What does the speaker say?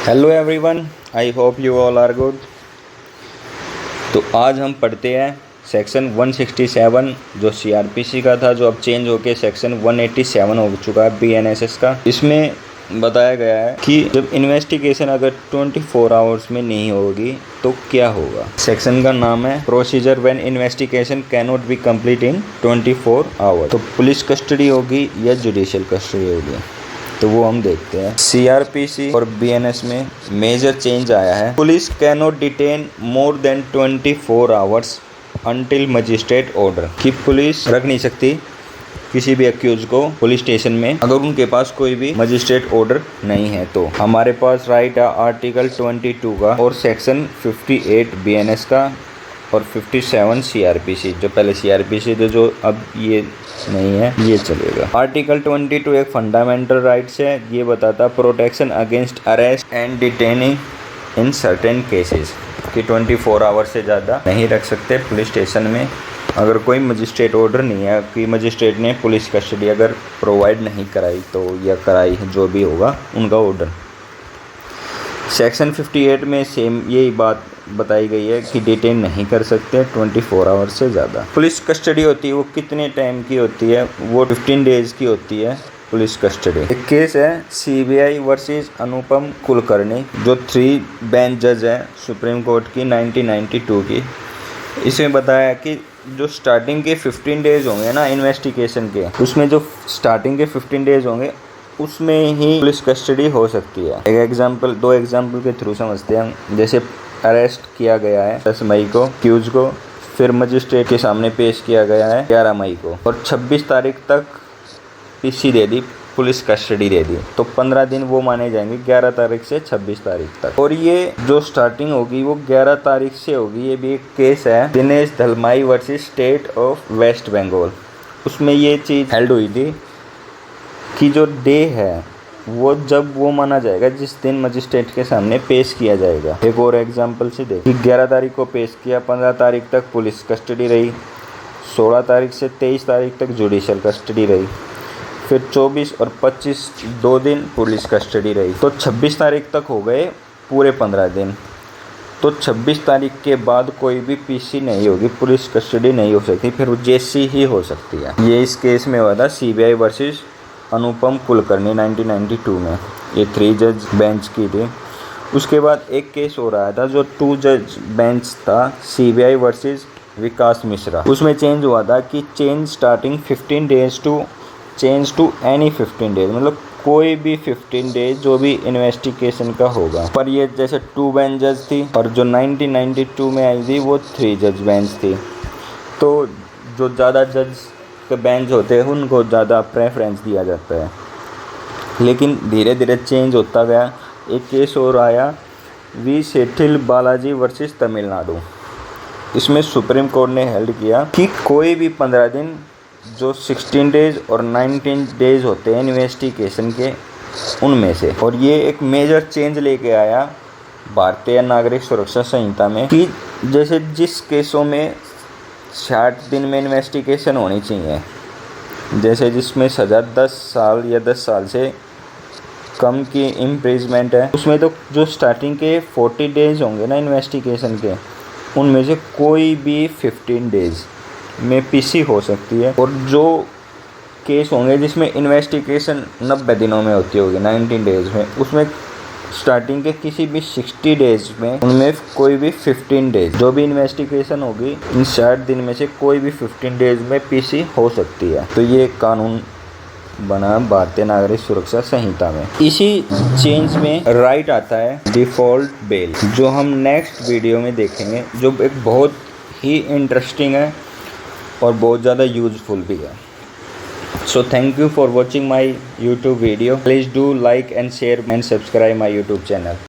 Hello everyone, I hope you all are good. तो आज हम पढ़ते हैं सेक्शन 167 जो सीआरपीसी का था, जो अब चेंज होके सेक्शन 187 हो चुका है बीएनएसएस का। इसमें बताया गया है कि जब इन्वेस्टिगेशन अगर 24 आवर्स में नहीं होगी तो क्या होगा। सेक्शन का नाम है procedure when investigation can not be complete in 24 hours. तो पुलिस कस्टडी होगी या जुडिशियल कस्टडी होगी, तो वो हम देखते हैं। सीआरपीसी और बीएनएस में मेजर चेंज आया है। Police can not detain more than 24 hours until magistrate order. कि पुलिस रख नहीं सकती किसी भी अक्यूज को पुलिस स्टेशन में अगर उनके पास कोई भी मजिस्ट्रेट ऑर्डर नहीं है। तो हमारे पास राइट है आर्टिकल 22 का और सेक्शन 58 बीएनएस का और 57 सीआरपीसी। जो पहले सीआरपीसी थे, जो अब ये नहीं है, ये चलेगा। आर्टिकल 22 एक फंडामेंटल राइट्स है। ये बताता protection against arrest and detaining in certain cases कि 24 आवर से ज़्यादा नहीं रख सकते पुलिस स्टेशन में अगर कोई मजिस्ट्रेट ऑर्डर नहीं है, कि मजिस्ट्रेट ने पुलिस कस्टडी अगर प्रोवाइड नहीं कराई तो, या कराई जो भी होगा उनका ऑर्डर। सेक्शन 58 में सेम यही बात बताई गई है कि डिटेन नहीं कर सकते 24 आवर से ज़्यादा। पुलिस कस्टडी होती है वो कितने टाइम की होती है, वो 15 डेज़ की होती है पुलिस कस्टडी। एक केस है सीबीआई वर्सेस अनुपम कुलकर्णी, जो 3 बेंच जज है सुप्रीम कोर्ट की 1992 की। इसमें बताया कि जो स्टार्टिंग के 15 डेज़ होंगे ना इन्वेस्टिगेशन के, उसमें जो स्टार्टिंग के 15 डेज़ होंगे उसमें ही पुलिस कस्टडी हो सकती है। एक एग्जाम्पल, 2 एग्जाम्पल के थ्रू समझते हैं हम। जैसे अरेस्ट किया गया है 10 मई को अक्यूज को, फिर मजिस्ट्रेट के सामने पेश किया गया है 11 मई को और 26 तारीख तक पीसी दे दी, पुलिस कस्टडी दे दी, तो 15 दिन वो माने जाएंगे 11 तारीख से 26 तारीख तक। और ये जो स्टार्टिंग होगी वो 11 तारीख से होगी। ये भी एक केस है Dinesh Dhalmai versus state of West Bengal. उसमें ये चीज़ हेल्ड हुई थी कि जो डे है वो जब वो माना जाएगा जिस दिन मजिस्ट्रेट के सामने पेश किया जाएगा। एक और एग्जांपल से देखिए, 11 तारीख को पेश किया, 15 तारीख तक पुलिस कस्टडी रही, 16 तारीख से 23 तारीख तक जुडिशियल कस्टडी रही, फिर 24 और 25 2 दिन पुलिस कस्टडी रही, तो 26 तारीख तक हो गए पूरे 15 दिन। तो 26 तारीख के बाद कोई भी पीसी नहीं होगी, पुलिस कस्टडी नहीं हो सकती, फिर वो जेसी ही हो सकती है। ये इस केस में हुआ था सीबीआई वर्सेस अनुपम कुलकर्णी 1992 में। ये 3 जज बेंच की थी। उसके बाद एक केस हो रहा था जो 2 जज बेंच था, सीबीआई वर्सेस विकास मिश्रा। उसमें चेंज हुआ था कि change starting 15 days to change to any 15 days, मतलब कोई भी 15 डेज जो भी इन्वेस्टिगेशन का होगा। पर ये जैसे 2 बेंच जज थी और जो 1992 में आई थी वो 3 जज बेंच थी। तो जो ज़्यादा जज के बेंच होते हैं उनको ज़्यादा प्रेफरेंस दिया जाता है। लेकिन धीरे धीरे चेंज होता गया। एक केस और आया वी सेठिल बालाजी वर्सेस तमिलनाडु। इसमें सुप्रीम कोर्ट ने हेल्ड किया कि कोई भी 15 दिन जो 16 डेज और 19 डेज होते हैं इन्वेस्टिगेशन के, उनमें से। और ये एक मेजर चेंज लेके आया भारतीय नागरिक सुरक्षा संहिता में कि जैसे जिस केसों में 60 दिन में इन्वेस्टिगेशन होनी चाहिए, जैसे जिसमें सज़ा 10 साल या 10 साल से कम की इम्प्रिजमेंट है, उसमें तो जो स्टार्टिंग के 40 डेज होंगे ना इन्वेस्टिगेशन के, उनमें से कोई भी 15 डेज में पीसी हो सकती है। और जो केस होंगे जिसमें इन्वेस्टिगेशन 90 दिनों में होती होगी 19 डेज में, उसमें स्टार्टिंग के किसी भी 60 डेज में, उनमें कोई भी 15 डेज जो भी इन्वेस्टिगेशन होगी इन 60 दिन में से कोई भी 15 डेज में पीसी हो सकती है। तो ये कानून बना भारतीय नागरिक सुरक्षा संहिता में। इसी चेंज में राइट आता है डिफ़ॉल्ट बेल, जो हम नेक्स्ट वीडियो में देखेंगे, जो एक बहुत ही इंटरेस्टिंग है और बहुत ज़्यादा यूजफुल भी है। So thank you for watching my YouTube video. Please do like and share and subscribe my YouTube channel.